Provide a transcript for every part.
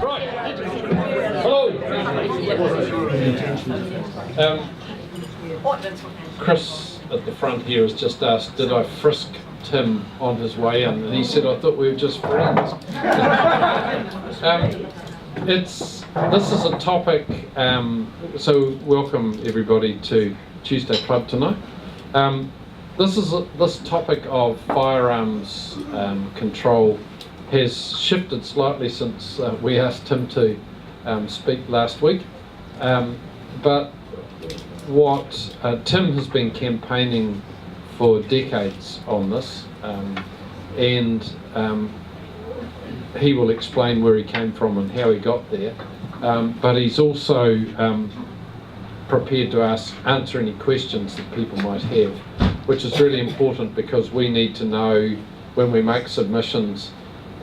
Right. Hello. Chris at the front here has just asked, did I frisk Tim on his way in? And he said, I thought we were just friends. This is a topic, so welcome everybody to Tuesday Club tonight. This topic of firearms control has shifted slightly since we asked Tim to speak last week. But what Tim has been campaigning for decades on this, and he will explain where he came from and how he got there. But he's also prepared to answer any questions that people might have, which is really important because we need to know when we make submissions,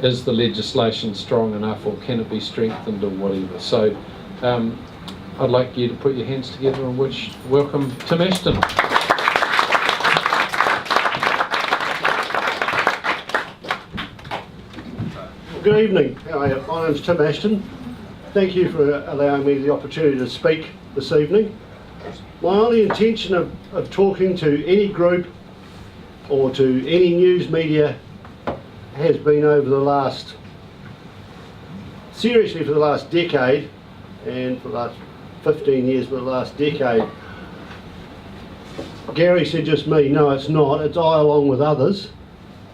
is the legislation strong enough or can it be strengthened or whatever. So I'd like you to put your hands together and welcome Tim Ashton. Good evening. My name's Tim Ashton. Thank you for allowing me the opportunity to speak this evening. My only intention of talking to any group or to any news media has been over the last, seriously for the last decade, and for the last 15 years, for the last decade. Gary said just me, no it's not, it's I along with others.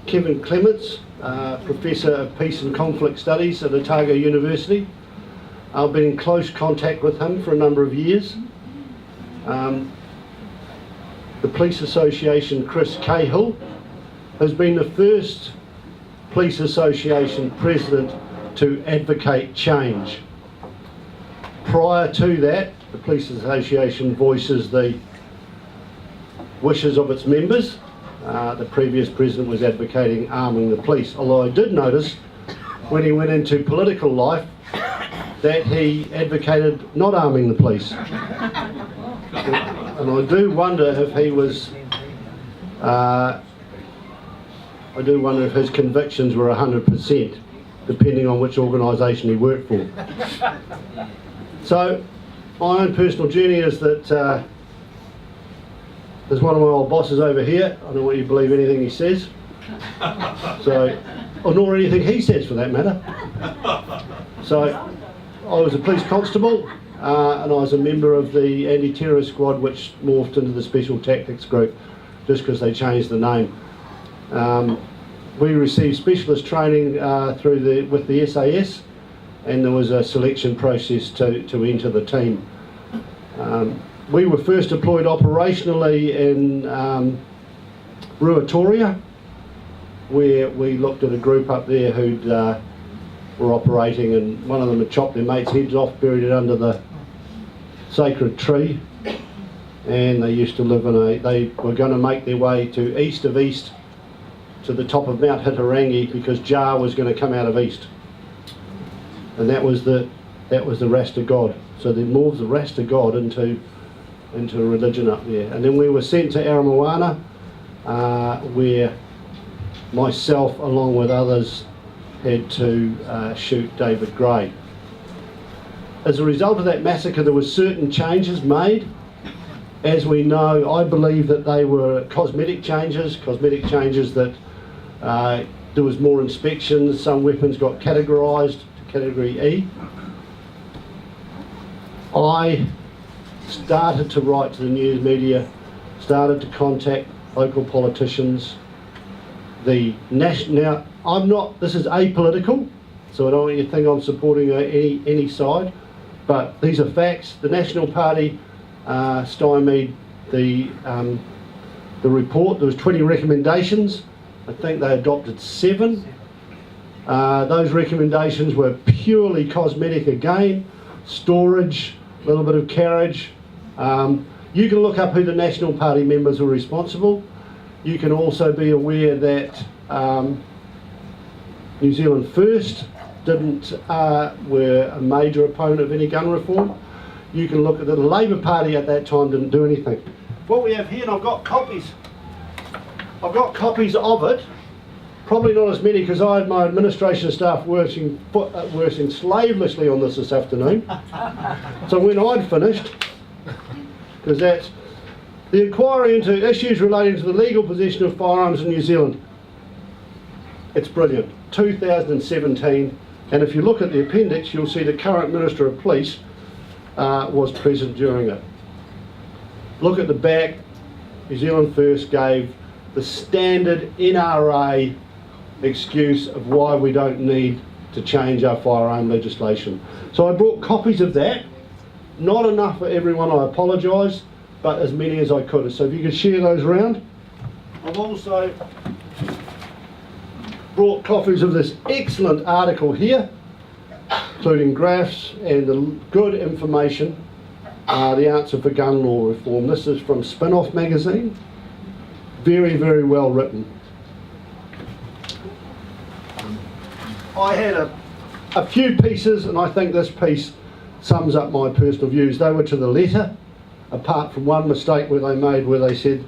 Kevin Clements, Professor of Peace and Conflict Studies at Otago University. I've been in close contact with him for a number of years. The Police Association, Chris Cahill, has been the first Police Association president to advocate change. Prior to that, the Police Association voices the wishes of its members. The previous president was advocating arming the police, although I did notice when he went into political life that he advocated not arming the police. And I do wonder if he was, I do wonder if his convictions were 100%, depending on which organisation he worked for. So, my own personal journey is that there's one of my old bosses over here. I don't want you to believe anything he says. So, or nor anything he says for that matter. So, I was a police constable and I was a member of the anti-terrorist squad which morphed into the special tactics group just because they changed the name. We received specialist training with the SAS, and there was a selection process to enter the team. We were first deployed operationally in Ruatoria, where we looked at a group up there who'd were operating, and one of them had chopped their mates' heads off, buried it under the sacred tree, and they used to live they were going to make their way to east of east to the top of Mount Hitarangi because Jar was going to come out of east, and that was the Rasta god. So they moved the Rasta god into a religion up there. And then we were sent to Aramoana, where myself along with others had to shoot David Gray. As a result of that massacre, there were certain changes made. As we know, I believe that they were cosmetic changes that there was more inspections, some weapons got categorised to category E. I started to write to the news media, started to contact local politicians. Now, this is apolitical, so I don't want you to think I'm supporting any side, but these are facts. The National Party stymied the report. There was 20 recommendations. I think they adopted 7. Those recommendations were purely cosmetic again, storage, a little bit of carriage. You can look up who the National Party members were responsible. You can also be aware that New Zealand First were a major opponent of any gun reform. You can look at the Labour Party at that time didn't do anything. What we have here, and I've got copies of it, Probably not as many, because I had my administration staff working slavishly on this afternoon. So when I'd finished, because that's the inquiry into issues relating to the legal possession of firearms in New Zealand. It's brilliant. 2017, and if you look at the appendix, you'll see the current Minister of Police was present during it. Look at the back. New Zealand First gave the standard NRA excuse of why we don't need to change our firearm legislation. So I brought copies of that. Not enough for everyone, I apologise, but as many as I could. So if you could share those around. I've also brought copies of this excellent article here, including graphs and the good information, the answer for gun law reform. This is from Spin-Off magazine. Very, very well written. I had a few pieces, and I think this piece sums up my personal views. They were to the letter, apart from one mistake where they made, where they said,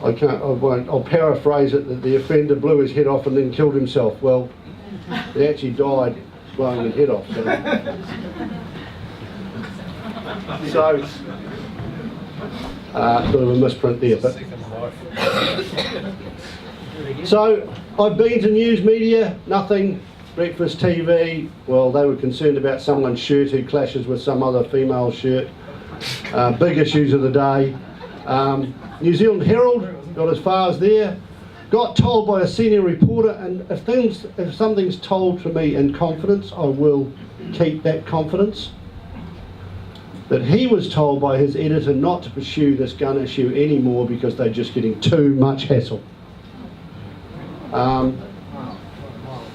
I'll paraphrase it, that the offender blew his head off and then killed himself. Well, he actually died blowing his head off. So bit of a misprint there. But so I've been to news media, nothing. Breakfast TV, well, they were concerned about someone's shirt who clashes with some other female shirt. Big issues of the day. New Zealand Herald got as far as there. Got told by a senior reporter, and if something's told to me in confidence, I will keep that confidence. That he was told by his editor not to pursue this gun issue anymore because they're just getting too much hassle.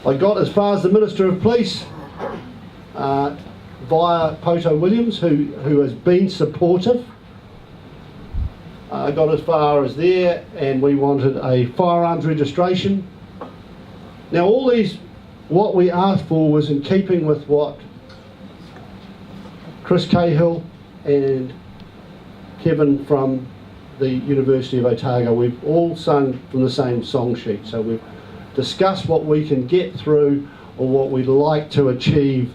I got as far as the Minister of Police via Poto Williams, who has been supportive. I got as far as there, and we wanted a firearms registration. Now all these, what we asked for was in keeping with what Chris Cahill and Kevin from the University of Otago, we've all sung from the same song sheet. So we've discussed what we can get through or what we'd like to achieve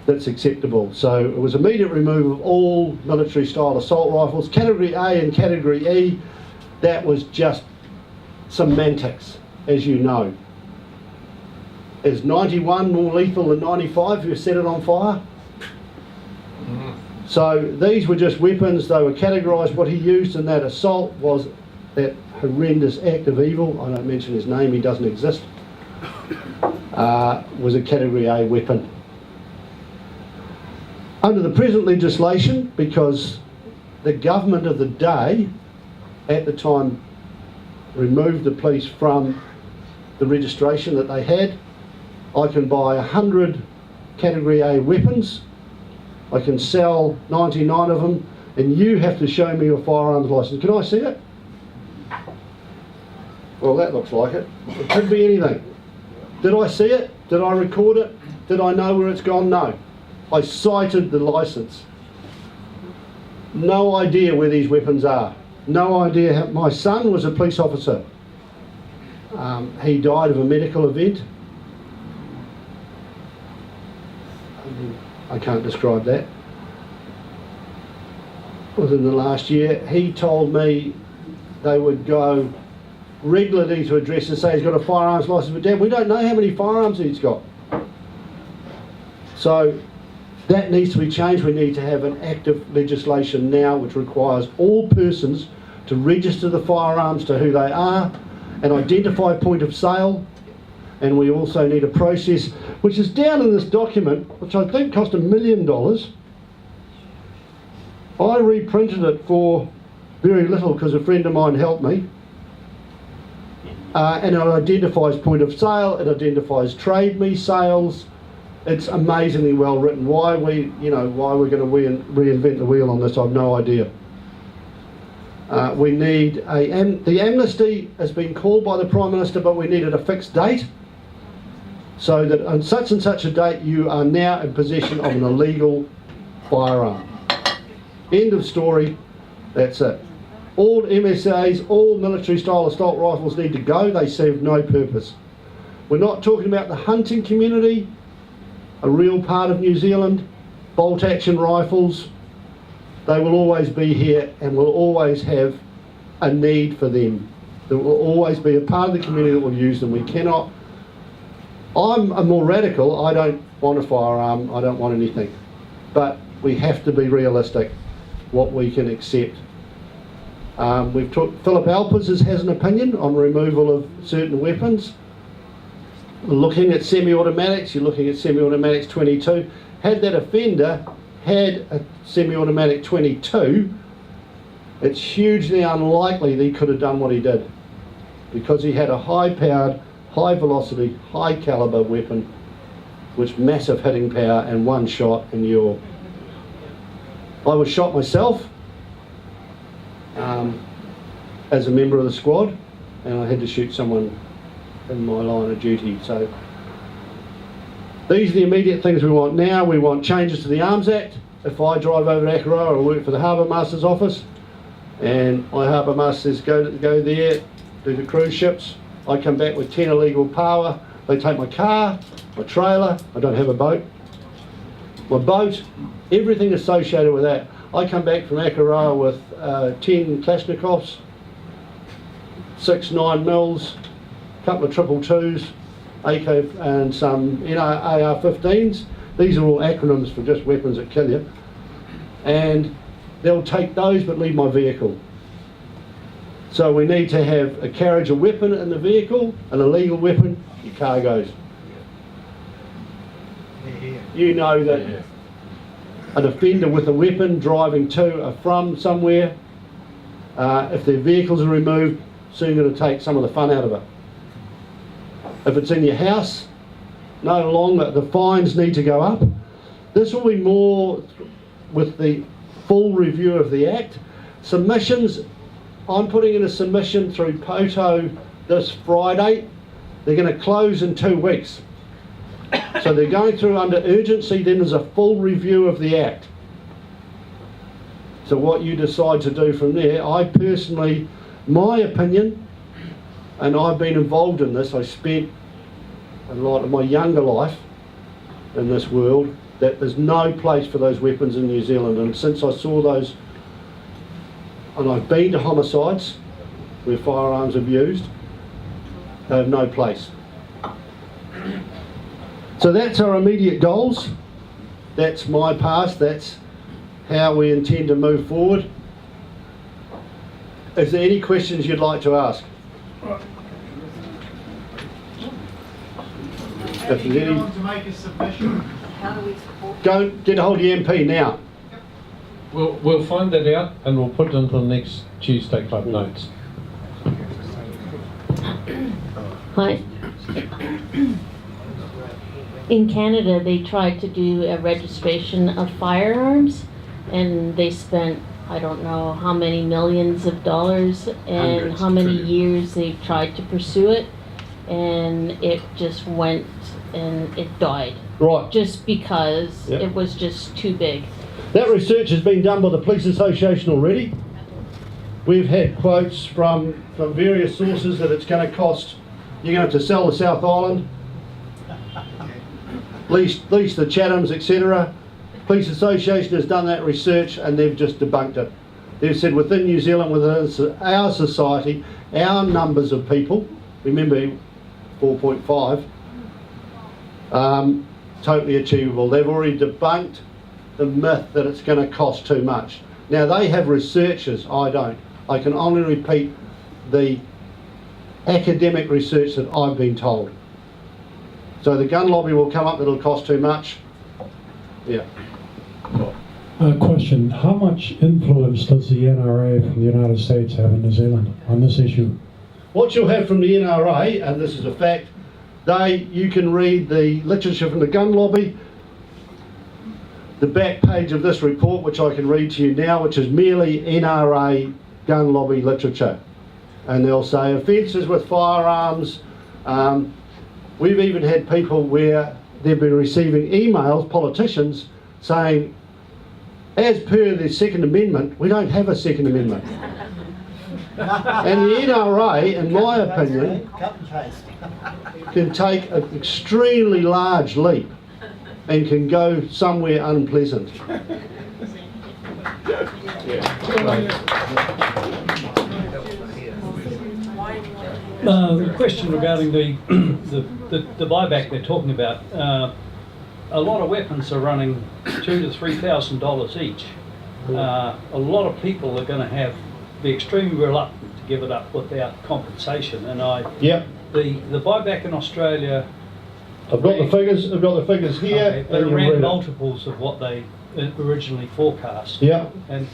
that's acceptable. So it was immediate removal of all military style assault rifles, category A and category E. That was just semantics, as you know. Is 91 more lethal than 95 if you set it on fire? So these were just weapons. They were categorised. What he used in that assault was that horrendous act of evil. I don't mention his name, he doesn't exist. Was a category A weapon. Under the present legislation, because the government of the day at the time removed the police from the registration that they had, I can buy 100 category A weapons, I can sell 99 of them, and you have to show me your firearms licence. Can I see it? Well, that looks like it. It could be anything. Did I see it? Did I record it? Did I know where it's gone? No. I cited the licence. No idea where these weapons are. No idea how. My son was a police officer. He died of a medical event. I can't describe that. Within the last year, he told me they would go regularly to address and say he's got a firearms licence, but Dad, we don't know how many firearms he's got. So that needs to be changed. We need to have an active legislation now which requires all persons to register the firearms to who they are and identify point of sale. And we also need a process which is down in this document, which I think cost $1 million. I reprinted it for very little because a friend of mine helped me. And it identifies point of sale, it identifies trade me sales. It's amazingly well written. Why we're going to reinvent the wheel on this, I've no idea. We need the amnesty has been called by the Prime Minister, but we needed a fixed date. So that on such and such a date you are now in possession of an illegal firearm. End of story, that's it. All MSAs, all military style assault rifles need to go. They serve no purpose. We're not talking about the hunting community, a real part of New Zealand. Bolt action rifles, they will always be here and will always have a need for them. There will always be a part of the community that will use them. We cannot. I'm a more radical. I don't want a firearm. I don't want anything. But we have to be realistic what we can accept. Philip Alpers has an opinion on removal of certain weapons. Looking at semi-automatics, you're looking at semi-automatics 22. Had that offender had a semi-automatic 22, it's hugely unlikely that he could have done what he did, because he had a high-powered, high-velocity, high-caliber weapon with massive hitting power and one shot and you're... I was shot myself as a member of the squad, and I had to shoot someone in my line of duty. So these are the immediate things we want now. We want changes to the Arms Act. If I drive over to Akaroa, I work for the Harbour Master's office, and my Harbour Masters go there, do the cruise ships. I come back with 10 illegal power. They take my car, my trailer. I don't have a boat. My boat, everything associated with that. I come back from Akaroa with 10 Kalashnikovs, 6 9mm, a couple of 222s, AK and some AR-15s. These are all acronyms for just weapons that kill you. And they'll take those but leave my vehicle. So we need to have a carriage of weapon in the vehicle, an illegal weapon, your car goes. You know that an offender with a weapon driving to or from somewhere, if their vehicles are removed, soon going to take some of the fun out of it. If it's in your house, no longer, the fines need to go up. This will be more with the full review of the Act. Submissions, I'm putting in a submission through POTO this Friday. They're going to close in 2 weeks. So they're going through under urgency, then there's a full review of the Act. So what you decide to do from there, I personally, my opinion, and I've been involved in this, I spent a lot of my younger life in this world, that there's no place for those weapons in New Zealand. And since I saw those, and I've been to homicides where firearms are used, they have no place. So that's our immediate goals. That's my past. That's how we intend to move forward. Is there any questions you'd like to ask? If there's any, to make a submission. go get a hold of your MP now. We'll find that out and we'll put it into the next Tuesday Club notes. Hi. In Canada, they tried to do a registration of firearms, and they spent, I don't know how many millions of dollars and Hundreds, how many trillions. years they tried to pursue it, and it just went and it died. Right. Just because Yep. it was just too big. That research has been done by the Police Association already. We've had quotes from various sources that it's going to cost, you're going to have to sell the South Island, lease the Chathams, etc. Police Association has done that research and they've just debunked it. They've said within New Zealand, within our society, our numbers of people, remember 4.5, totally achievable. They've already debunked the myth that it's going to cost too much. Now they have researchers, I don't. I can only repeat the academic research that I've been told. So the gun lobby will come up that it'll cost too much. Yeah. Question, how much influence does the NRA from the United States have in New Zealand on this issue? What you'll have from the NRA, and this is a fact, you can read the literature from the gun lobby, the back page of this report, which I can read to you now, which is merely NRA gun lobby literature. And they'll say offences with firearms. We've even had people where they've been receiving emails, politicians, saying, as per the Second Amendment, we don't have a Second Amendment. And the NRA, in my opinion, can take an extremely large leap and can go somewhere unpleasant. The question regarding the buyback they're talking about, a lot of weapons are running $2,000 to $3,000 each. A lot of people are going to be extremely reluctant to give it up without compensation. And the buyback in Australia, I've got the figures. I've got the figures here. okay, but it ran multiples of what they originally forecast. Yeah. And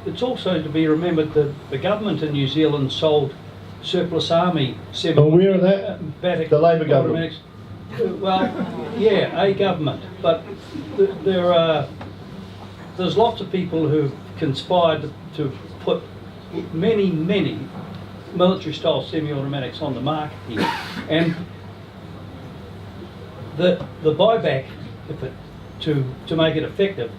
it's also to be remembered that the government in New Zealand sold surplus army. Aware of that? The Labor government. Well, yeah, a government, but there's lots of people who've conspired to put many military-style semi-automatics on the market here, and the buyback, to make it effective,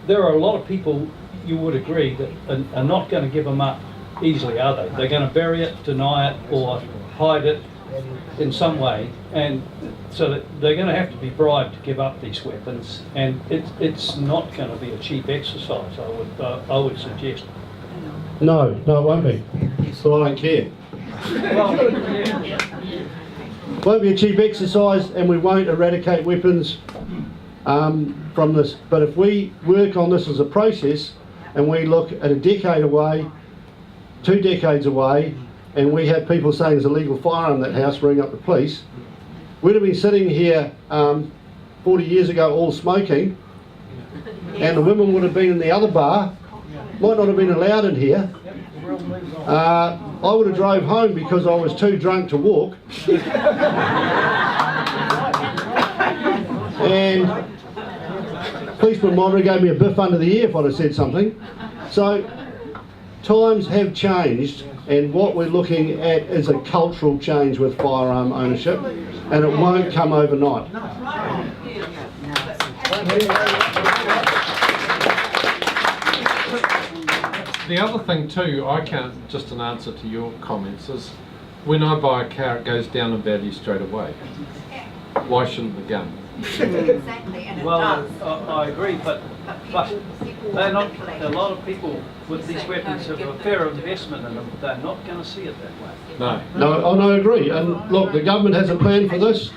there are a lot of people, you would agree, that are not going to give them up easily, are they? They're going to bury it, deny it, or hide it in some way, and so that they're going to have to be bribed to give up these weapons, and it's not going to be a cheap exercise, I would suggest. No, it won't be. So I don't care. It won't be a cheap exercise, and we won't eradicate weapons from this. But if we work on this as a process, and we look at a decade away, 2 decades away, and we have people saying there's a legal firearm in that house, ring up the police, we'd have been sitting here 40 years ago all smoking, and the women would have been in the other bar, might not have been allowed in here. I would have drove home because I was too drunk to walk. And policeman monitor gave me a biff under the ear if I'd have said something. So times have changed, and what we're looking at is a cultural change with firearm ownership, and it won't come overnight. The other thing too, I can't, just an answer to your comments, is when I buy a car it goes down in value straight away. Why shouldn't the gun? Exactly, and Well, I agree, but they're not, a lot of people with these weapons have a fair investment in them. They're not going to see it that way. No. No, I agree. And look, the government has a plan for this.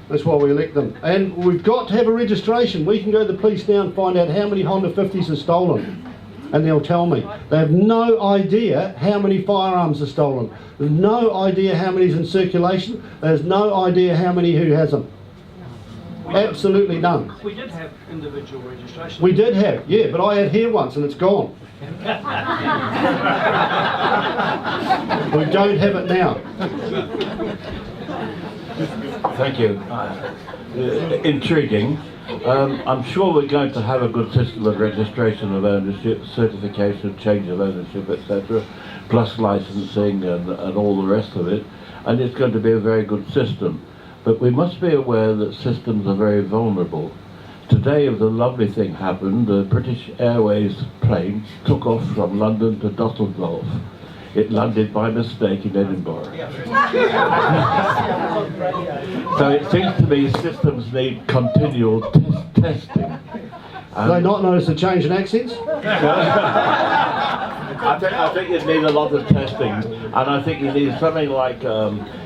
That's why we elect them. And we've got to have a registration. We can go to the police now and find out how many Honda 50s are stolen. And they'll tell me. They have no idea how many firearms are stolen. There's no idea how many's in circulation. There's no idea how many who has them. Absolutely none. We did have individual registration. We did have, yeah, but I had here once and it's gone. We don't have it now. Thank you. Intriguing. I'm sure we're going to have a good system of registration of ownership, certification, change of ownership, etc., plus licensing and all the rest of it, and it's going to be a very good system. But we must be aware that systems are very vulnerable. Today, the lovely thing happened. The British Airways plane took off from London to Düsseldorf. It landed by mistake in Edinburgh. So it seems to me systems need continual testing. Do they not notice a change in accents? I think you need a lot of testing, and I think you need something like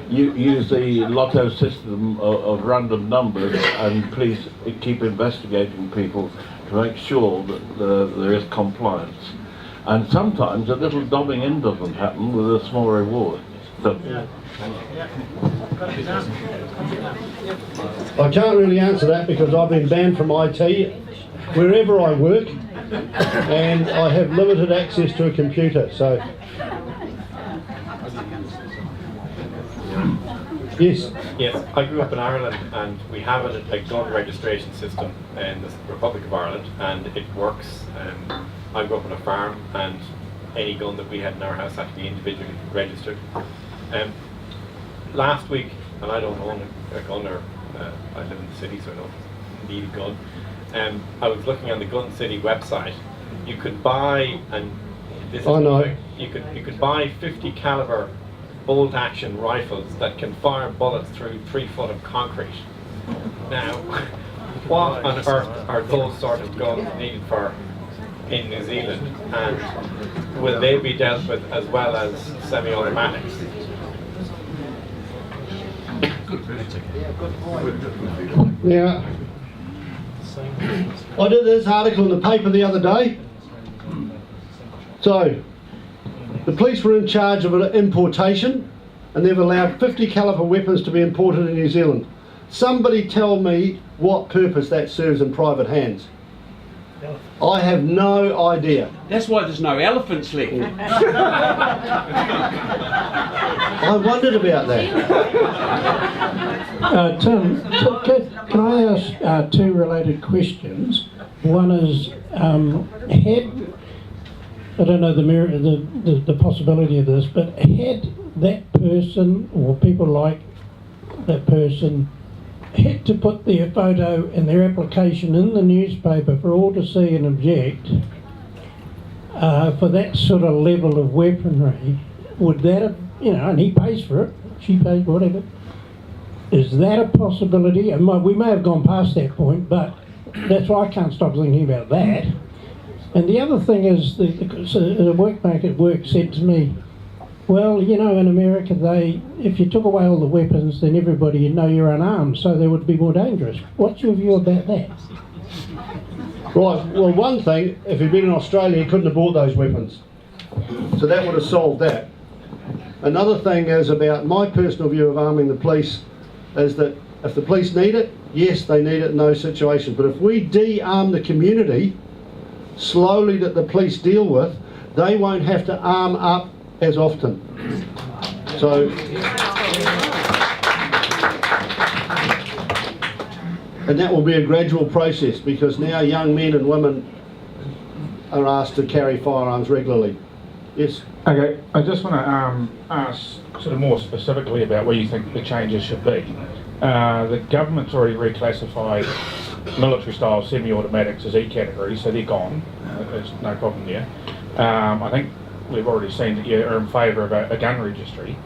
use the lotto system of random numbers, and please keep investigating people to make sure that there is compliance. And sometimes a little dobbing in doesn't happen with a small reward. So, I can't really answer that because I've been banned from IT wherever I work, and I have limited access to a computer, so... Yes? Yes, I grew up in Ireland and we have a gun registration system in the Republic of Ireland, and it works. I grew up on a farm, and any gun that we had in our house had to be individually registered. Last week, and I don't own a gun, or I live in the city so I don't need a gun, I was looking on the Gun City website. You could buy This is I know. nothing. You could buy 50 caliber bolt action rifles that can fire bullets through 3 foot of concrete. Now, what on earth are those sort of guns needed for in New Zealand, and will they be dealt with as well as semi-automatics? Now, I did this article in the paper the other day. So, the police were in charge of an importation, and they've allowed 50 caliber weapons to be imported in New Zealand. Somebody tell me what purpose that serves in private hands. I have no idea. That's why there's no elephants left. I wondered about that. Tim, can I ask two related questions? One is, I don't know the possibility of this, but had that person or people like that person had to put their photo and their application in the newspaper for all to see and object, for that sort of level of weaponry, would that have, and he pays for it, she pays, whatever, is that a possibility? And we may have gone past that point, but that's why I can't stop thinking about that. And the other thing is, the workmate at work said to me, well, in America, if you took away all the weapons, then everybody would know you're unarmed, so they would be more dangerous. What's your view about that? Right, well, one thing, if he'd been in Australia, he couldn't have bought those weapons. So that would have solved that. Another thing is about my personal view of arming the police is that if the police need it, yes, they need it in those situations. But if we de-arm the community slowly that the police deal with, they won't have to arm up as often. So, and that will be a gradual process, because now young men and women are asked to carry firearms regularly. Yes? Okay, I just want to ask sort of more specifically about where you think the changes should be. The government's already reclassified military-style semi-automatics as E-category, so they're gone. There's no problem there. I think we've already seen that you are in favour of a gun registry.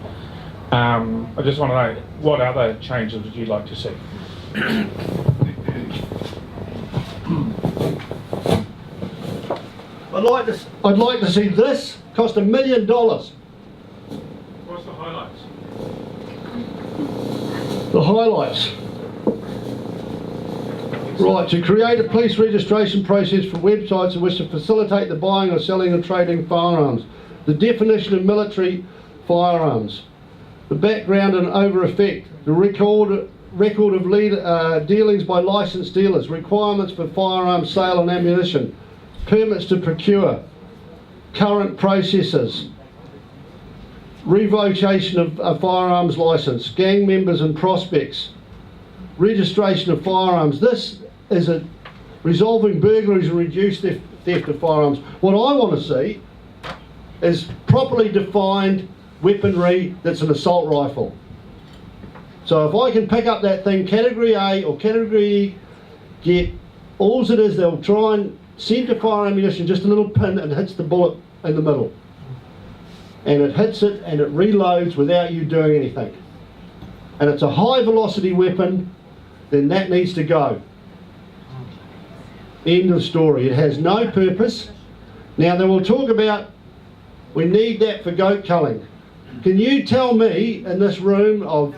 I just want to know, what other changes would you like to see? I'd like to see this cost $1 million. What's the highlights? The highlights. Right, to create a police registration process for websites in which to facilitate the buying or selling and trading firearms. The definition of military firearms. The background and over effect. The record of dealings by licensed dealers. Requirements for firearms sale and ammunition. Permits to procure. Current processes. Revocation of a firearms licence. Gang members and prospects. Registration of firearms. This is resolving burglaries and reduce theft of firearms. What I want to see is properly defined weaponry that's an assault rifle. So if I can pick up that thing category A or category E, all it is, they'll try and centre fire ammunition, just a little pin, and hits the bullet in the middle. And it hits it and it reloads without you doing anything. And it's a high velocity weapon, then that needs to go. End of story. It has no purpose. Now they will talk about, we need that for goat culling. Can you tell me in this room of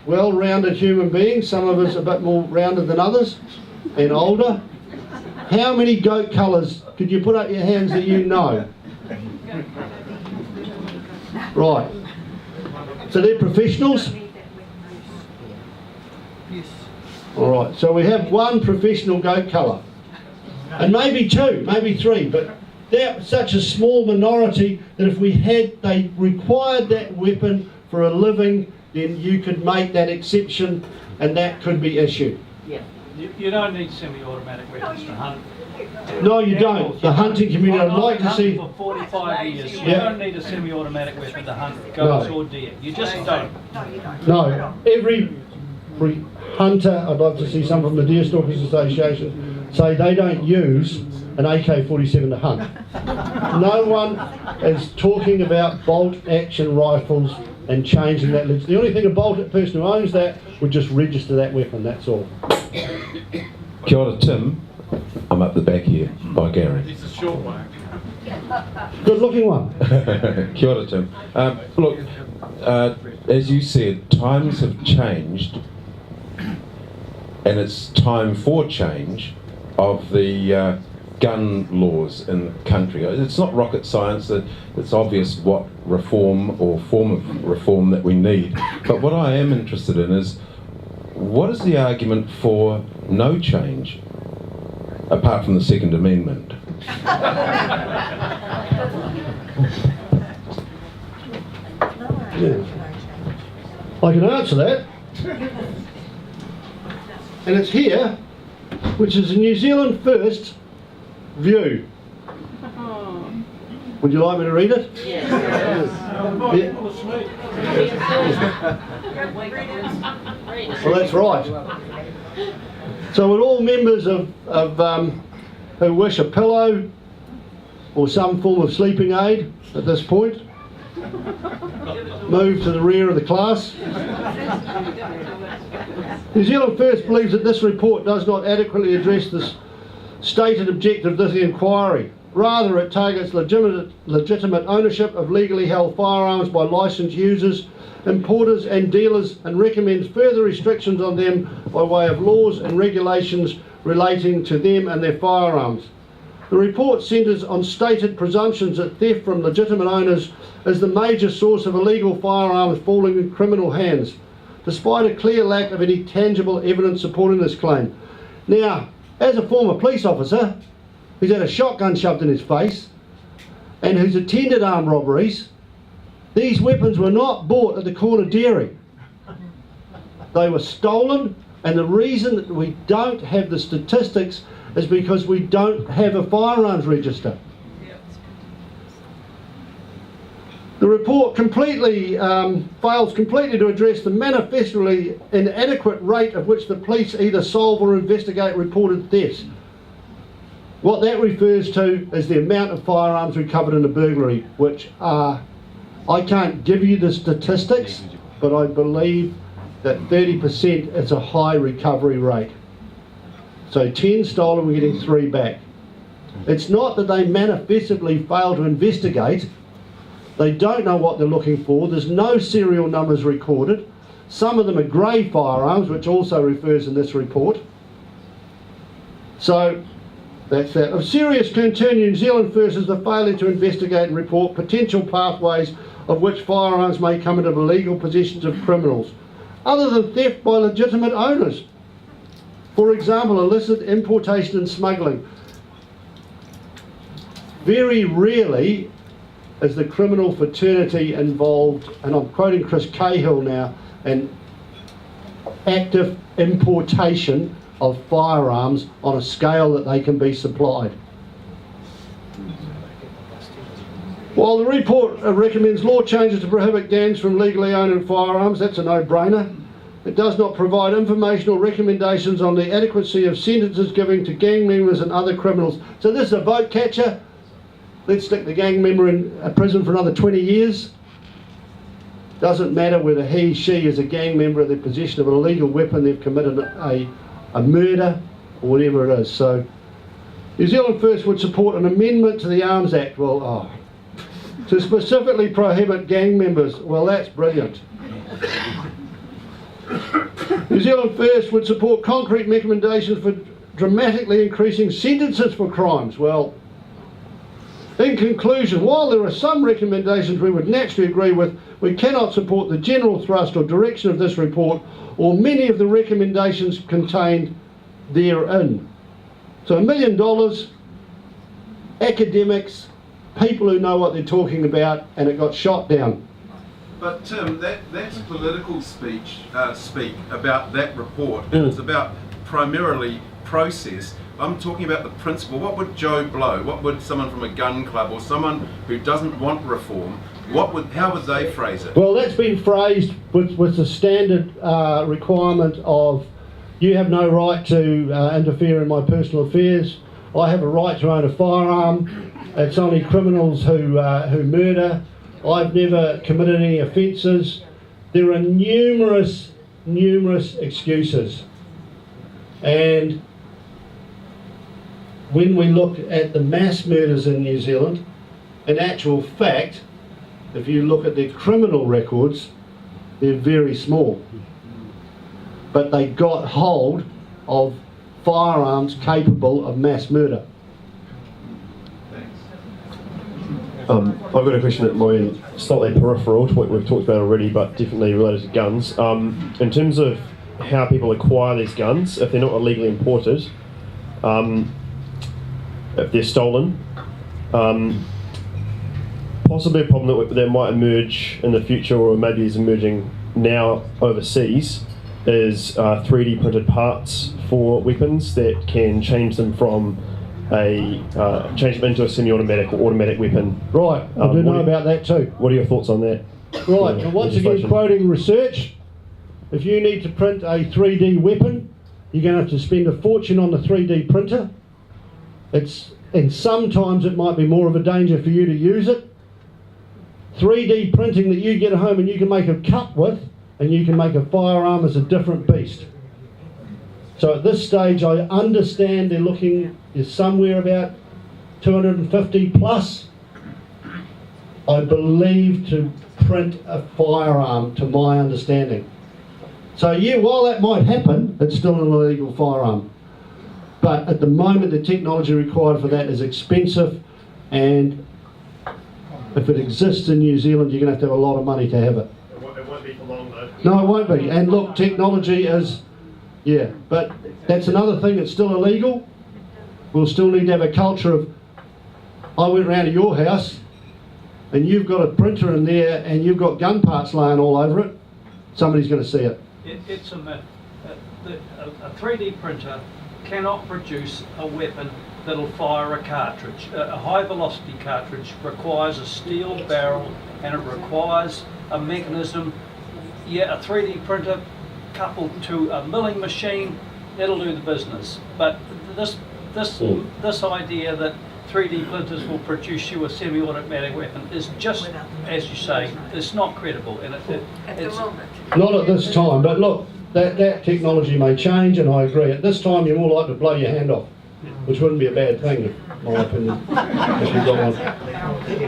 well-rounded human beings, some of us a bit more rounded than others and older, how many goat cullers could you put up your hands that you know? Right. So they're professionals? Alright, so we have one professional goat culler. And maybe two, maybe three, but they're such a small minority that if they required that weapon for a living, then you could make that exception and that could be issued. Yeah. You don't need semi-automatic weapons to hunt. No, you don't. The hunting community, I'd like to see... For 45 years, you Yeah. don't need a semi-automatic weapon to hunt goats or deer. You just don't. No, every hunter, I'd like to see some from the Deer Stalkers Association, say they don't use an AK-47 to hunt. No one is talking about bolt-action rifles and changing that. The only thing a person who owns that would just register that weapon, that's all. Kia ora, Tim. I'm up the back here by Gary. It's a short one. Good looking one. Kia ora, Tim. Look, as you said, times have changed, and it's time for change of the gun laws in the country. It's not rocket science. It's obvious what reform or form of reform that we need. But what I am interested in is, what is the argument for no change, apart from the Second Amendment? Yeah. I can answer that. And it's here, which is a New Zealand First view. Would you like me to read it? Yes. Well, that's right. So would all members of who wish a pillow or some form of sleeping aid at this point move to the rear of the class? New Zealand First believes that this report does not adequately address the stated objective of this inquiry. Rather, it targets legitimate ownership of legally held firearms by licensed users, importers and dealers, and recommends further restrictions on them by way of laws and regulations relating to them and their firearms. The report centres on stated presumptions that theft from legitimate owners is the major source of illegal firearms falling in criminal hands, despite a clear lack of any tangible evidence supporting this claim. Now, as a former police officer who's had a shotgun shoved in his face and who's attended armed robberies, these weapons were not bought at the corner dairy. They were stolen, and the reason that we don't have the statistics is because we don't have a firearms register. The report completely fails completely to address the manifestly inadequate rate at which the police either solve or investigate reported thefts. What that refers to is the amount of firearms recovered in a burglary, which are, I can't give you the statistics, but I believe that 30% is a high recovery rate. So 10 stolen, we're getting 3 back. It's not that they manifestly fail to investigate. They don't know what they're looking for. There's no serial numbers recorded. Some of them are grey firearms, which also refers in this report. So that's that. Of serious concern, New Zealand First is the failure to investigate and report potential pathways of which firearms may come into the legal possessions of criminals, other than theft by legitimate owners. For example, illicit importation and smuggling. Very rarely is the criminal fraternity involved, and I'm quoting Chris Cahill now, in active importation of firearms on a scale that they can be supplied. While the report recommends law changes to prohibit gangs from legally owning firearms, that's a no-brainer. It does not provide information or recommendations on the adequacy of sentences given to gang members and other criminals. So this is a vote catcher. Let's stick the gang member in prison for another 20 years. Doesn't matter whether he, she is a gang member in the possession of an illegal weapon, they've committed a murder or whatever it is. So New Zealand First would support an amendment to the Arms Act, to specifically prohibit gang members. Well, that's brilliant. New Zealand First would support concrete recommendations for dramatically increasing sentences for crimes. Well, in conclusion, while there are some recommendations we would naturally agree with, we cannot support the general thrust or direction of this report or many of the recommendations contained therein. So $1 million, academics, people who know what they're talking about, and it got shot down. But Tim, that's political speak about that report, and it's about primarily process. I'm talking about the principle. What would Joe Blow, what would someone from a gun club or someone who doesn't want reform, how would they phrase it? Well, that's been phrased with the standard requirement of You have no right to interfere in my personal affairs. I have a right to own a firearm. It's only criminals who murder. I've never committed any offences. There are numerous excuses. And when we look at the mass murders in New Zealand, in actual fact, if you look at their criminal records, they're very small. But they got hold of firearms capable of mass murder. I've got a question that might be slightly peripheral to what we've talked about already, but definitely related to guns. In terms of how people acquire these guns, if they're not illegally imported, if they're stolen, possibly a problem that might emerge in the future, or maybe is emerging now overseas, is 3D printed parts for weapons that can change them from change them into a semi-automatic or automatic weapon. Right, I do know about that too. What are your thoughts on that? Right, and once again, quoting research, if you need to print a 3D weapon, you're going to have to spend a fortune on the 3D printer. And sometimes it might be more of a danger for you to use it. 3D printing that you get at home and you can make a cup with, and you can make a firearm, is a different beast. So at this stage, I understand they're looking is somewhere about 250 plus, I believe, to print a firearm, to my understanding. So yeah, while that might happen, it's still an illegal firearm. But at the moment, the technology required for that is expensive, and if it exists in New Zealand, you're going to have a lot of money to have it. It won't be for long though. No, it won't be. And look, technology is, yeah, but that's another thing that's still illegal. We'll still need to have a culture of, I went round to your house and you've got a printer in there and you've got gun parts laying all over it, somebody's going to see it. It's a myth. A 3D printer cannot produce a weapon that'll fire a cartridge. A high velocity cartridge requires a steel barrel and it requires a mechanism. Yeah, a 3D printer coupled to a milling machine, it'll do the business. But this idea that 3D printers will produce you a semi-automatic weapon is just, as you say, it's not credible. And it's not at this time, but look, that technology may change, and I agree. At this time, you're more likely to blow your hand off, which wouldn't be a bad thing, in my opinion, if you got one.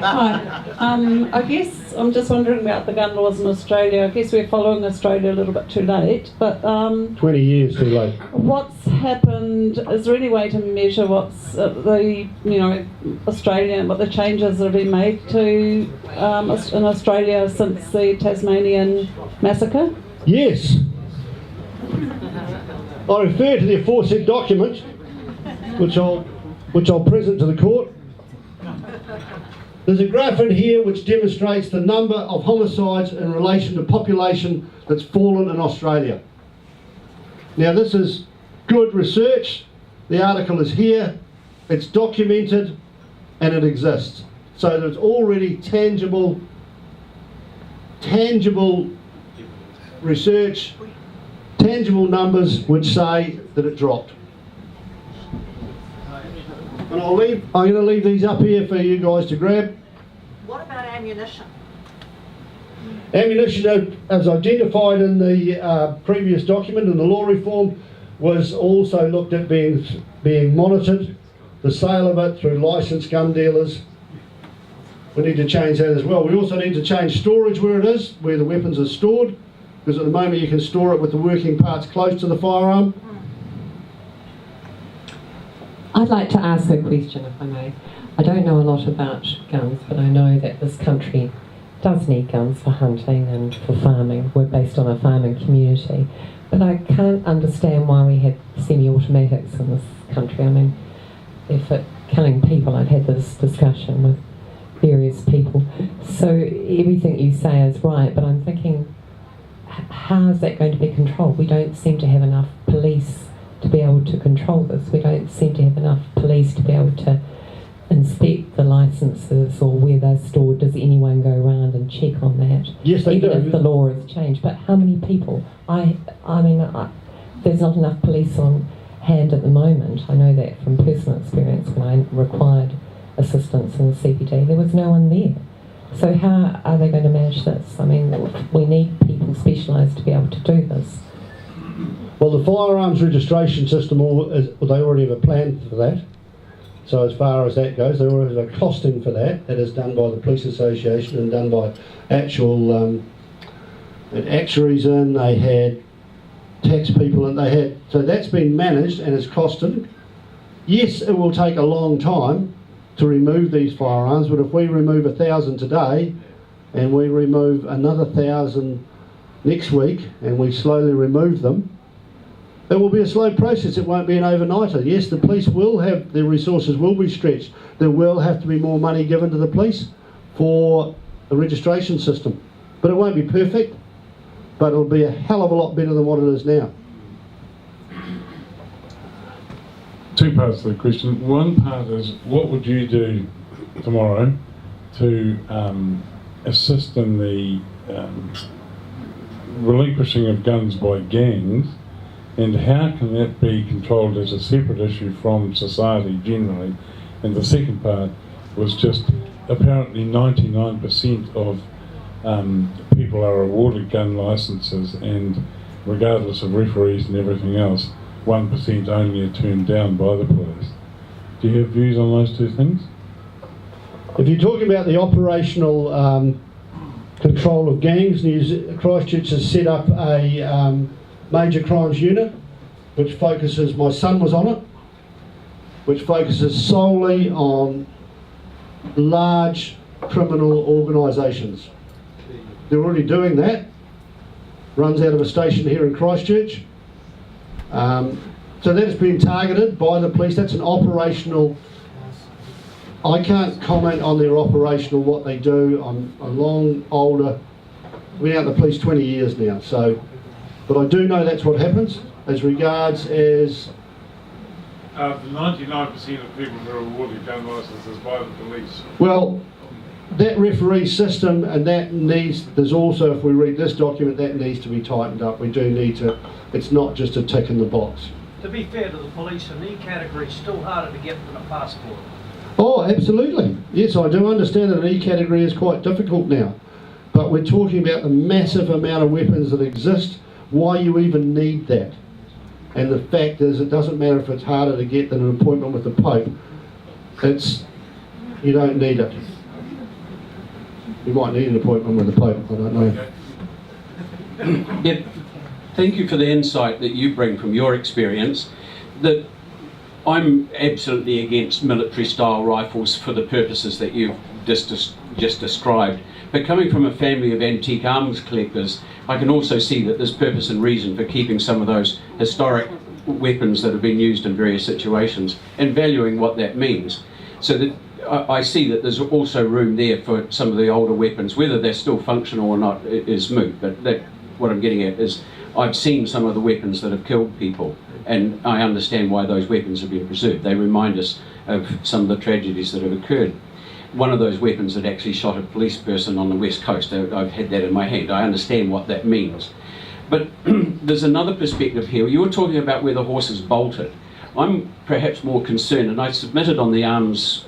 Hi. I guess I'm just wondering about the gun laws in Australia. I guess we're following Australia a little bit too late, but 20 years too late. What's happened? Is there any way to measure what's Australia, what the changes that have been made to in Australia since the Tasmanian massacre? Yes. I refer to the aforesaid document, which I'll present to the court. There's a graph in here which demonstrates the number of homicides in relation to population that's fallen in Australia. Now this is good research. The article is here, it's documented, and it exists. So there's already tangible research, tangible numbers which say that it dropped. And I'm going to leave these up here for you guys to grab. What about ammunition? Ammunition, as identified in the previous document in the law reform, was also looked at being monitored, the sale of it through licensed gun dealers. We need to change that as well. We also need to change storage where it is, where the weapons are stored, because at the moment you can store it with the working parts close to the firearm. I'd like to ask a question, if I may. I don't know a lot about guns, but I know that this country does need guns for hunting and for farming. We're based on a farming community. But I can't understand why we have semi-automatics in this country. I mean, if it killing people, I've had this discussion with various people. So everything you say is right, but I'm thinking, how is that going to be controlled? We don't seem to have enough police to be able to control this. We don't seem to have enough police to be able to inspect the licences or where they're stored. Does anyone go around and check on that? Yes, they do. Even if the law has changed. But how many people? I mean, there's not enough police on hand at the moment. I know that from personal experience when I required assistance in the CPD, there was no one there. So how are they going to manage this? I mean, we need people specialised to be able to do this. Well, the firearms registration system, they already have a plan for that. So as far as that goes, there already have a costing for that. That is done by the Police Association and done by actual actuaries, and they had tax people, and they had, so that's been managed and it's costed. Yes, it will take a long time to remove these firearms, but if we remove 1,000 today and we remove another 1,000 next week and we slowly remove them, it will be a slow process. It won't be an overnighter. Yes, the police will have, their resources will be stretched. There will have to be more money given to the police for the registration system, but it won't be perfect, but it'll be a hell of a lot better than what it is now. Two parts to the question. One part is, what would you do tomorrow to assist in the relinquishing of guns by gangs, and how can that be controlled as a separate issue from society generally? And the second part was just, apparently 99% of people are awarded gun licences, and regardless of referees and everything else, 1% only are turned down by the police. Do you have views on those two things? If you're talking about the operational control of gangs, Christchurch has set up a major crimes unit which focuses, my son was on it, which focuses solely on large criminal organisations. They're already doing that. Runs out of a station here in Christchurch. So that has been targeted by the police. That's an operational. I can't comment on their operational, what they do. I'm a long, older, been out in the police 20 years now. So, but I do know that's what happens. As regards as The 99% of people who are awarded gun licences by the police. well, that referee system, and that needs, there's also, if we read this document, that needs to be tightened up. We do need to, it's not just a tick in the box. To be fair to the police, an E category is still harder to get than a passport. Oh, absolutely. Yes, I do understand that an E category is quite difficult now. But we're talking about the massive amount of weapons that exist, why you even need that. And the fact is, it doesn't matter if it's harder to get than an appointment with the Pope. It's, you don't need it. You might need an appointment with the Pope, I don't know. Yeah, thank you for the insight that you bring from your experience. That I'm absolutely against military-style rifles for the purposes that you've just described. But coming from a family of antique arms collectors, I can also see that there's purpose and reason for keeping some of those historic weapons that have been used in various situations and valuing what that means. So that I see that there's also room there for some of the older weapons. Whether they're still functional or not is moot, but that, what I'm getting at is I've seen some of the weapons that have killed people, and I understand why those weapons have been preserved. They remind us of some of the tragedies that have occurred. One of those weapons had actually shot a police person on the west coast. I've had that in my hand. I understand what that means. But there's another perspective here. You were talking about where the horse is bolted. I'm perhaps more concerned, and I submitted on the Arms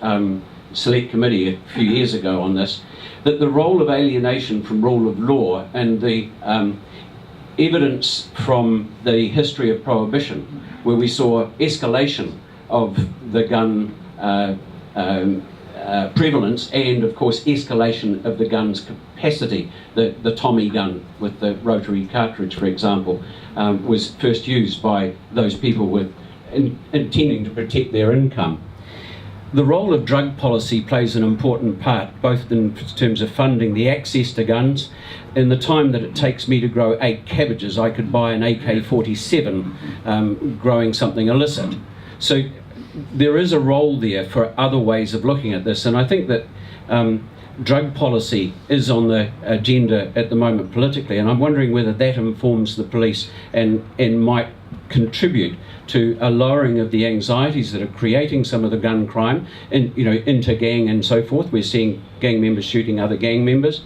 Select Committee a few years ago on this, that the role of alienation from rule of law and the evidence from the history of Prohibition, where we saw escalation of the gun prevalence and, of course, escalation of the gun's capacity. The Tommy gun with the rotary cartridge, for example, was first used by those people with intending to protect their income. The role of drug policy plays an important part, both in terms of funding the access to guns. In the time that it takes me to grow 8 cabbages, I could buy an AK-47 growing something illicit. So there is a role there for other ways of looking at this, and I think that drug policy is on the agenda at the moment politically, and I'm wondering whether that informs the police and might contribute to a lowering of the anxieties that are creating some of the gun crime, and inter-gang and so forth. We're seeing gang members shooting other gang members,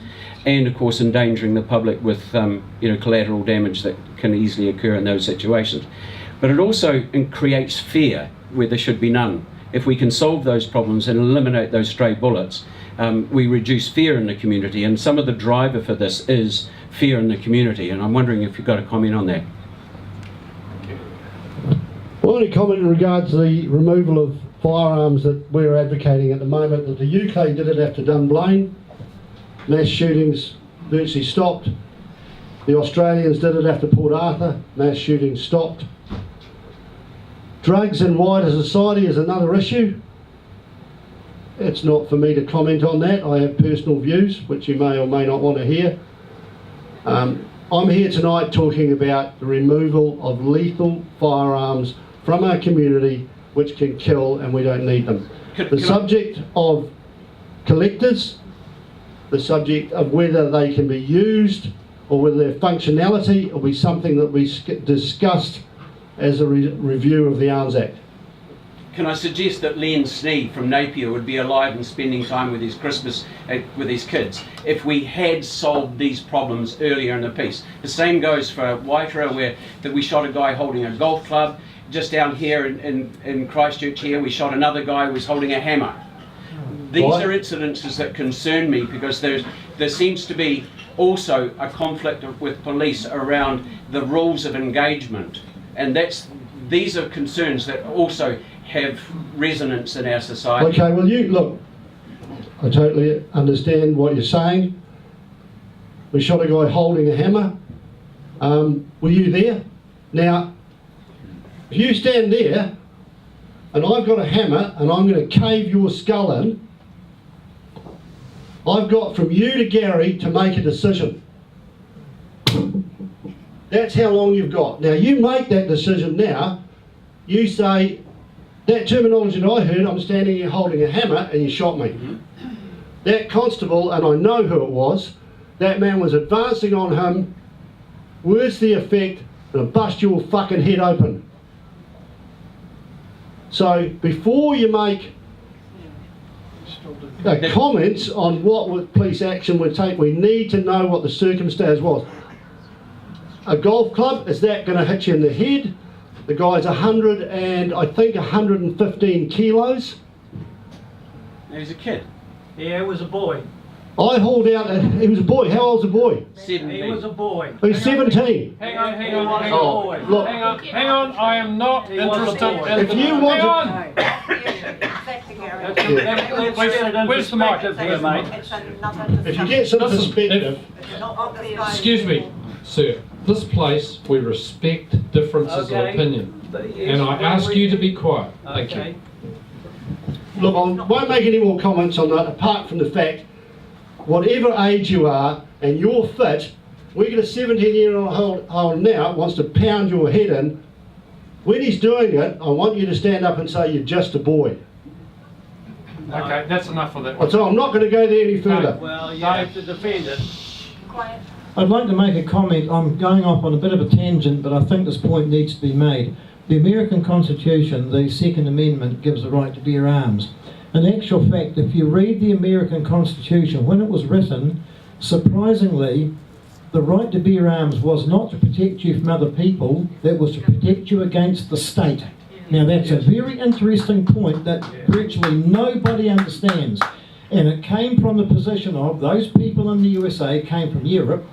and of course endangering the public with collateral damage that can easily occur in those situations. But it also creates fear where there should be none. If we can solve those problems and eliminate those stray bullets, we reduce fear in the community, and some of the driver for this is fear in the community, and I'm wondering if you've got a comment on that. Well, only comment in regards to the removal of firearms that we're advocating at the moment, that the UK did it after Dunblane. Mass shootings virtually stopped. The Australians did it after Port Arthur. Mass shootings stopped. Drugs in wider society is another issue. It's not for me to comment on that. I have personal views, which you may or may not want to hear. I'm here tonight talking about the removal of lethal firearms from our community, which can kill, and we don't need them. The subject of collectors, the subject of whether they can be used or whether their functionality will be something that we discussed as a review of the Arms Act. Can I suggest that Len Sneed from Napier would be alive and spending time with his Christmas with his kids if we had solved these problems earlier in the piece? The same goes for Waitara, where that we shot a guy holding a golf club. Just down here in Christchurch here, we shot another guy who was holding a hammer. These are incidences that concern me, because there seems to be also a conflict with police around the rules of engagement, and these are concerns that also have resonance in our society. Okay, well look, I totally understand what you're saying. We shot a guy holding a hammer. Were you there? Now, if you stand there and I've got a hammer and I'm going to cave your skull in, I've got from you to Gary to make a decision. That's how long you've got. Now you make that decision now. You say, that terminology that I heard, I'm standing here holding a hammer and you shot me. That constable, and I know who it was, that man was advancing on him, words to the effect, and I'll bust your fucking head open. So before you make comments on what police action would take, we need to know what the circumstance was. A golf club, is that going to hit you in the head? The guy's 115 kilos. He was a kid. Yeah, it was a boy. I hauled out, he was a boy. How old's a boy? 17. He was a boy. He was 17. Hang on, Oh, look. hang on, I am not interested in If you want to... Where's the mic? If you get some perspective... Excuse me, sir. This place, we respect differences of opinion. And I ask you to be quiet. Thank you. Look, I won't make any more comments on that, apart from the fact, whatever age you are and you're fit, we get a 17-year-old now wants to pound your head in. When he's doing it, I want you to stand up and say you're just a boy. Okay, that's enough of that. So I'm not going to go there any further. Well, you have to defend it. Quiet. I'd like to make a comment. I'm going off on a bit of a tangent, but I think this point needs to be made. The American Constitution, the Second Amendment, gives the right to bear arms. In actual fact, if you read the American Constitution, when it was written, surprisingly, the right to bear arms was not to protect you from other people, it was to protect you against the state. Now that's a very interesting point that virtually nobody understands. And it came from the position of those people in the USA came from Europe,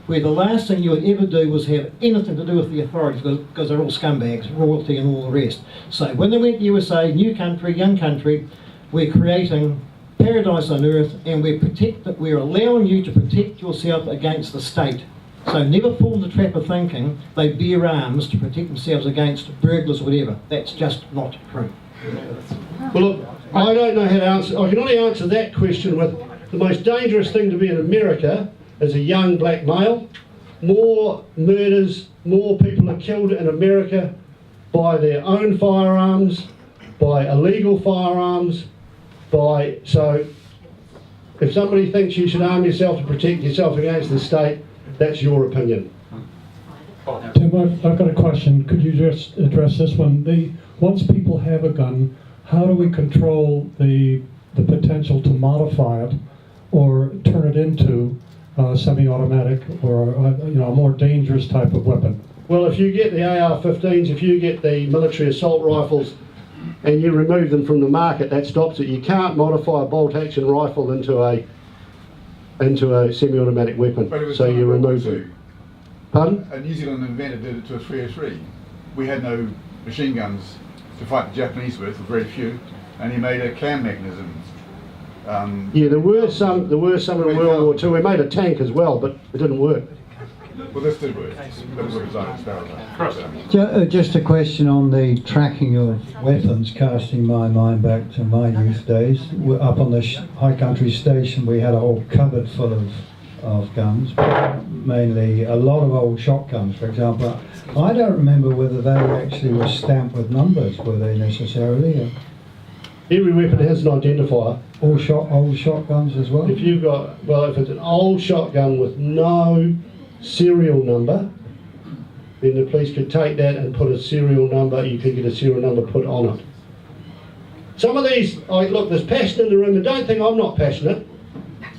where the last thing you would ever do was have anything to do with the authorities, because they're all scumbags, royalty and all the rest. So when they went to USA, new country, young country, we're creating paradise on earth, and we're allowing you to protect yourself against the state. So never fall in the trap of thinking they bear arms to protect themselves against burglars or whatever. That's just not true. Well, look, I don't know how to answer. I can only answer that question with the most dangerous thing to be in America as a young black male. More murders, more people are killed in America by their own firearms, by illegal firearms, so if somebody thinks you should arm yourself to protect yourself against the state, that's your opinion. Tim, I've got a question. Could you just address this one? Once people have a gun, how do we control the potential to modify it or turn it into semi-automatic or a more dangerous type of weapon? Well, if you get the AR-15s, if you get the military assault rifles and you remove them from the market, that stops it. You can't modify a bolt-action rifle into a semi-automatic weapon, so you remove them. Pardon? A New Zealand inventor did it to a 303. We had no machine guns to fight the Japanese with, or very few, and he made a clam mechanism. Yeah, there were some in World War II. We made a tank as well, but it didn't work. Well, this did work. That was a design experiment. Just a question on the tracking of weapons, casting my mind back to my youth days. Up on the High Country Station, we had a whole cupboard full of guns, mainly a lot of old shotguns, for example. I don't remember whether they actually were stamped with numbers, were they necessarily? Every weapon has an identifier. Old shotguns as well? If it's an old shotgun with no serial number, then the police could take that and put a serial number, you could get a serial number put on it. Some of these, look, there's passion in the room, and don't think I'm not passionate,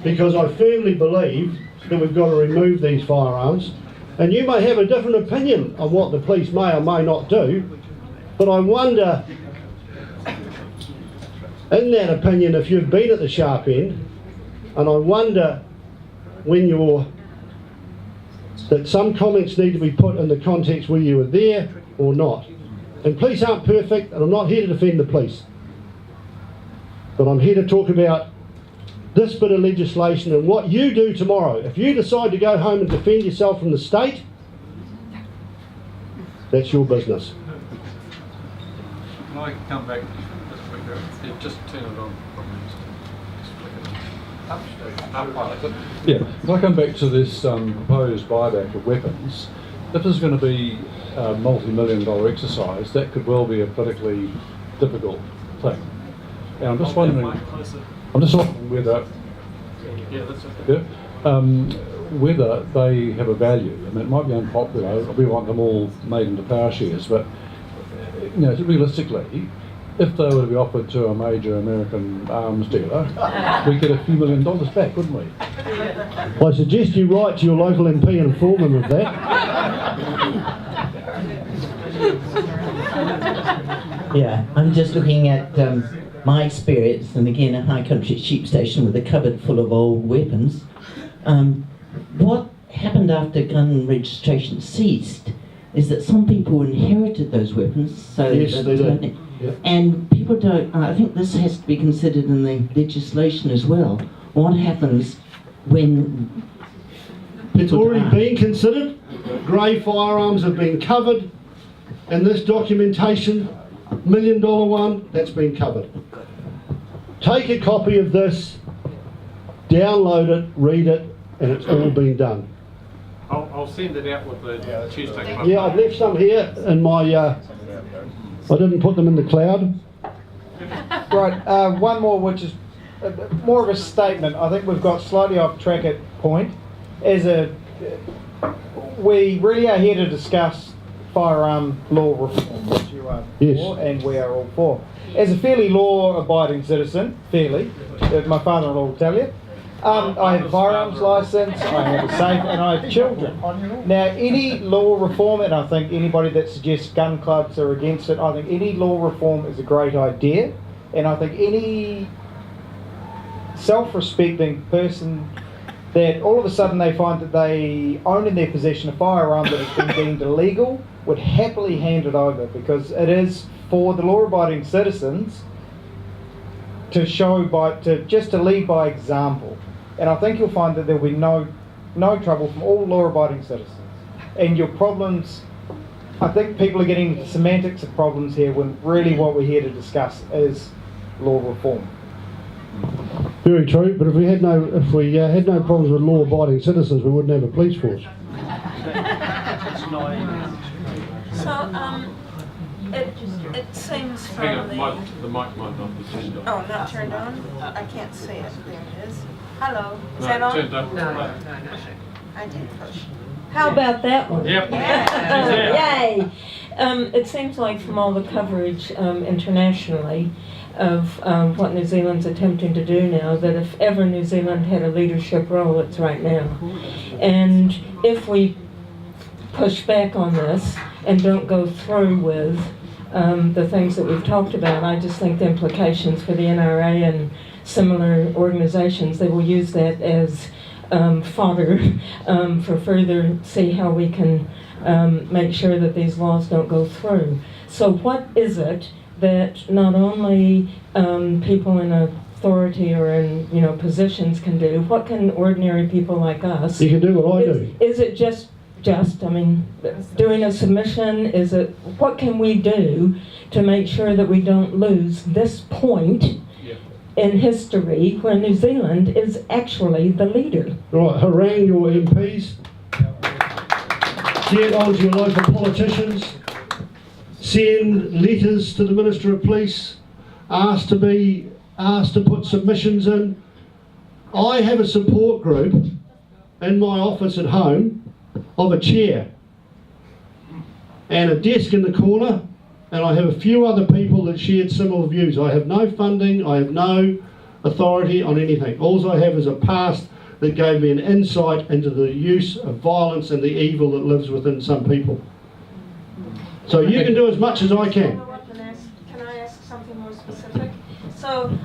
because I firmly believe that we've got to remove these firearms. And you may have a different opinion on what the police may or may not do, but I wonder, in that opinion, if you've been at the sharp end, and I wonder that some comments need to be put in the context where you were there or not. And police aren't perfect, and I'm not here to defend the police. But I'm here to talk about this bit of legislation and what you do tomorrow. If you decide to go home and defend yourself from the state, that's your business. Can I come back just quicker? Just turn it on. Yeah, if I come back to this proposed buyback of weapons, if there's going to be a multi-million-dollar exercise, that could well be a politically difficult thing. And I'm just wondering whether, whether they have a value. I mean, it might be unpopular. We want them all made into power shares, but realistically, if they were to be offered to a major American arms dealer, we'd get a few $1 million back, wouldn't we? I suggest you write to your local MP and inform them of that. Yeah, I'm just looking at my experience, and again a High Country sheep station with a cupboard full of old weapons. What happened after gun registration ceased is that some people inherited those weapons, so yes, they did. Yep. And people don't, I think this has to be considered in the legislation as well. What happens when... It's already been considered. Grey firearms have been covered in this documentation. $1 million one, that's been covered. Take a copy of this, download it, read it, and it's all been done. I'll send it out with the Tuesday club. Yeah, I've left some here in my... I didn't put them in the cloud. Right, one more, which is more of a statement. I think we've got slightly off track at point. We really are here to discuss firearm law reform, which you are for, and we are all for. As a fairly law-abiding citizen, my father-in-law will tell you, I have a firearms licence, I have a safe, and I have children. Now, any law reform, and I think anybody that suggests gun clubs are against it, I think any law reform is a great idea, and I think any self-respecting person that all of a sudden they find that they own in their possession a firearm that has been deemed illegal would happily hand it over, because it is for the law-abiding citizens to to lead by example. And I think you'll find that there will be no trouble from all law-abiding citizens. And your problems, I think people are getting into the semantics of problems here when really what we're here to discuss is law reform. Very true, but if we had no problems with law-abiding citizens, we wouldn't have a police force. So, it seems from Hang on, the... the mic might not be turned on. Oh, not turned on? I can't see it. There it is. Hello. Is No, that on? turned up. No. I did push. How about that one? Yep. Yay! It seems like from all the coverage internationally, of what New Zealand's attempting to do now, that if ever New Zealand had a leadership role, it's right now. And if we push back on this and don't go through with the things that we've talked about, I just think the implications for the NRA and similar organizations, they will use that as fodder for further see how we can make sure that these laws don't go through. So what is it that not only people in authority or in positions can do? What can ordinary people like us? You can do what I do. Is it just I mean, doing a submission? Is it, what can we do to make sure that we don't lose this point in history where New Zealand is actually the leader? Right, harangue your MPs, get on to your local politicians, send letters to the Minister of Police, ask to put submissions in. I have a support group in my office at home of a chair and a desk in the corner, and I have a few other people that shared similar views. I have no funding, I have no authority on anything. All I have is a past that gave me an insight into the use of violence and the evil that lives within some people. So you can do as much as I can. Can I ask something more specific? So,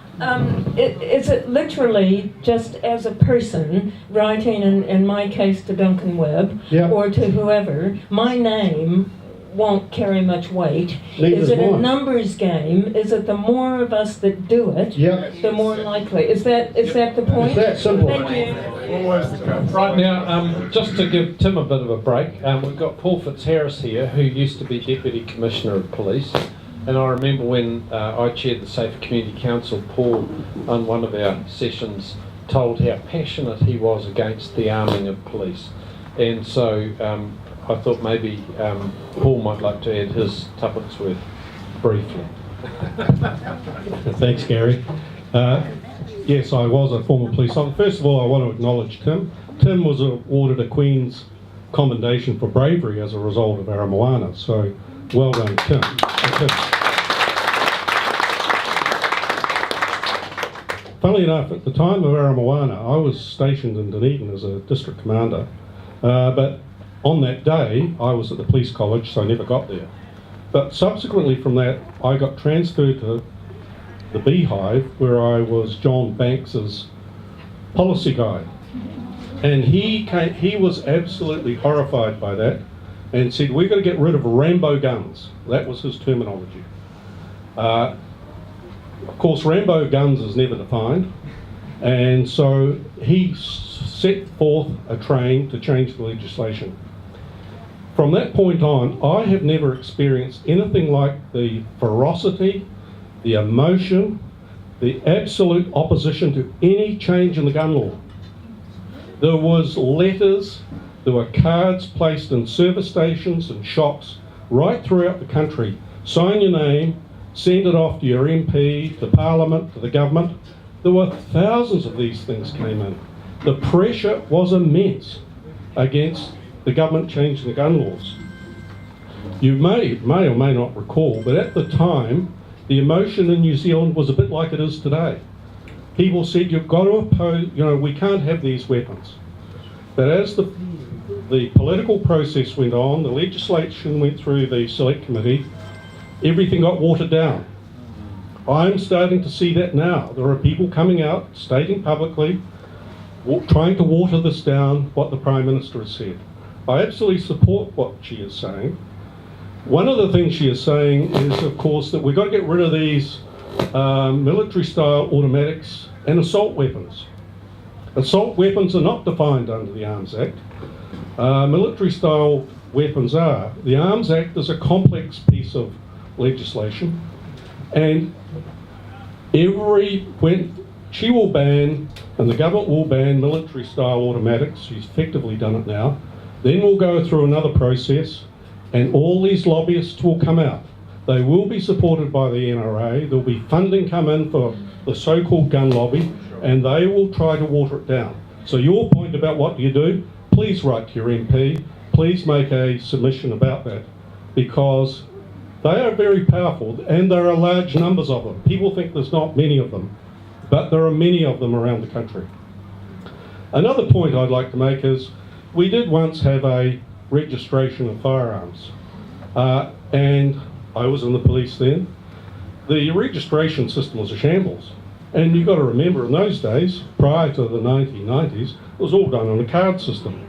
is it literally just as a person writing, in my case, to Duncan Webb, or to whoever, my name won't carry much weight? Is it a numbers game? Is it the more of us that do it, the more likely? Is that the point? It's that simple. Thank you. Right now, just to give Tim a bit of a break, we've got Paul Fitzharris here, who used to be Deputy Commissioner of Police. And I remember when I chaired the Safer Community Council, Paul, on one of our sessions, told how passionate he was against the arming of police. And so I thought maybe Paul might like to add his tuppence worth briefly. Thanks, Gary. Yes, I was a former police officer. First of all, I want to acknowledge Tim. Tim was awarded a Queen's Commendation for bravery as a result of Aramoana. So, well done, Tim. Funnily enough, at the time of Aramoana, I was stationed in Dunedin as a district commander, but on that day, I was at the police college, so I never got there. But subsequently from that, I got transferred to the Beehive, where I was John Banks's policy guy. And he was absolutely horrified by that and said, we've got to get rid of Rambo guns. That was his terminology. Of course, Rambo guns is never defined, and so he set forth a train to change the legislation. From that point on, I have never experienced anything like the ferocity, the emotion, the absolute opposition to any change in the gun law. There was letters, there were cards placed in service stations and shops right throughout the country. Sign your name, send it off to your MP, to Parliament, to the government. There were thousands of these things came in. The pressure was immense against the government changing the gun laws. You may or may not recall, but at the time, the emotion in New Zealand was a bit like it is today. People said, you've got to oppose, we can't have these weapons. But as the political process went on, the legislation went through the select committee, everything got watered down. I'm starting to see that now. There are people coming out, stating publicly, trying to water this down, what the Prime Minister has said. I absolutely support what she is saying. One of the things she is saying is, of course, that we've got to get rid of these military-style automatics and assault weapons. Assault weapons are not defined under the Arms Act. Military-style weapons are. The Arms Act is a complex piece of legislation, and she will ban, and the government will ban military-style automatics. She's effectively done it now. Then we'll go through another process, and all these lobbyists will come out. They will be supported by the NRA. There'll be funding come in for the so-called gun lobby, and they will try to water it down. So your point about what do you do, please write to your MP, please make a submission about that, because They are very powerful, and there are large numbers of them. People think there's not many of them, but there are many of them around the country. Another point I'd like to make is we did once have a registration of firearms, and I was in the police then. The registration system was a shambles, and you've got to remember in those days, prior to the 1990s, it was all done on a card system.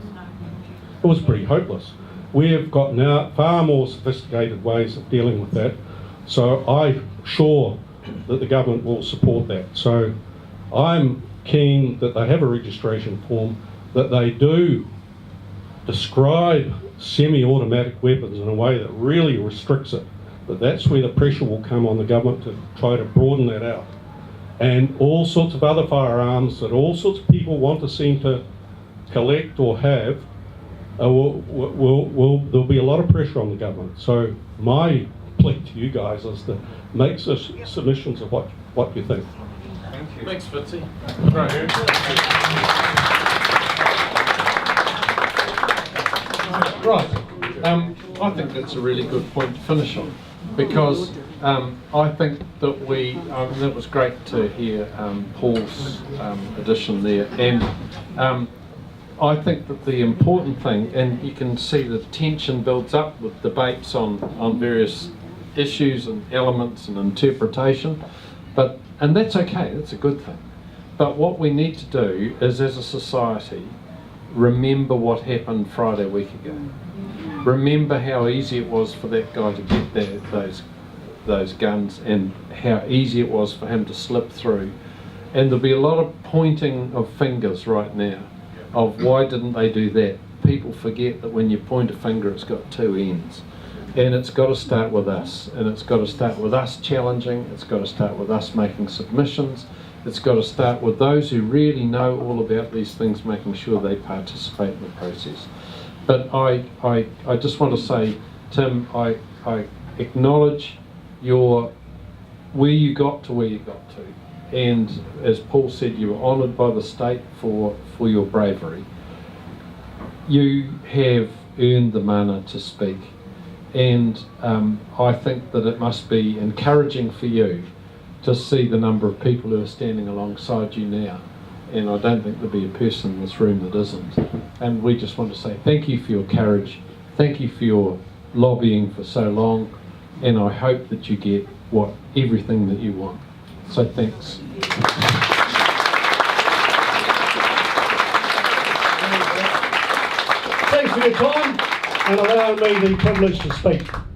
It was pretty hopeless. We have got now far more sophisticated ways of dealing with that, so I'm sure that the government will support that. So I'm keen that they have a registration form, that they do describe semi-automatic weapons in a way that really restricts it. But that's where the pressure will come on the government to try to broaden that out. And all sorts of other firearms that all sorts of people want to seem to collect or have, there'll be a lot of pressure on the government. So my plea to you guys is to make submissions of what you think. Thank you. Thanks, Fitzy. Right. I think that's a really good point to finish on, because I think that that was great to hear Paul's addition there, and I think that the important thing, and you can see the tension builds up with debates on various issues and elements and interpretation, and that's okay, that's a good thing. But what we need to do is, as a society, remember what happened Friday week ago. Remember how easy it was for that guy to get those guns, and how easy it was for him to slip through. And there'll be a lot of pointing of fingers right now of why didn't they do that. People forget that when you point a finger, it's got two ends. And it's got to start with us, and it's got to start with us challenging, it's got to start with us making submissions, it's got to start with those who really know all about these things, making sure they participate in the process. But I just want to say, Tim, I acknowledge where you got to where you got to. And as Paul said, you were honoured by the state for your bravery. You have earned the mana to speak. And I think that it must be encouraging for you to see the number of people who are standing alongside you now. And I don't think there'll be a person in this room that isn't. And we just want to say thank you for your courage, thank you for your lobbying for so long, and I hope that you get everything that you want. So thanks. Thanks for your time and allowing me the privilege to speak.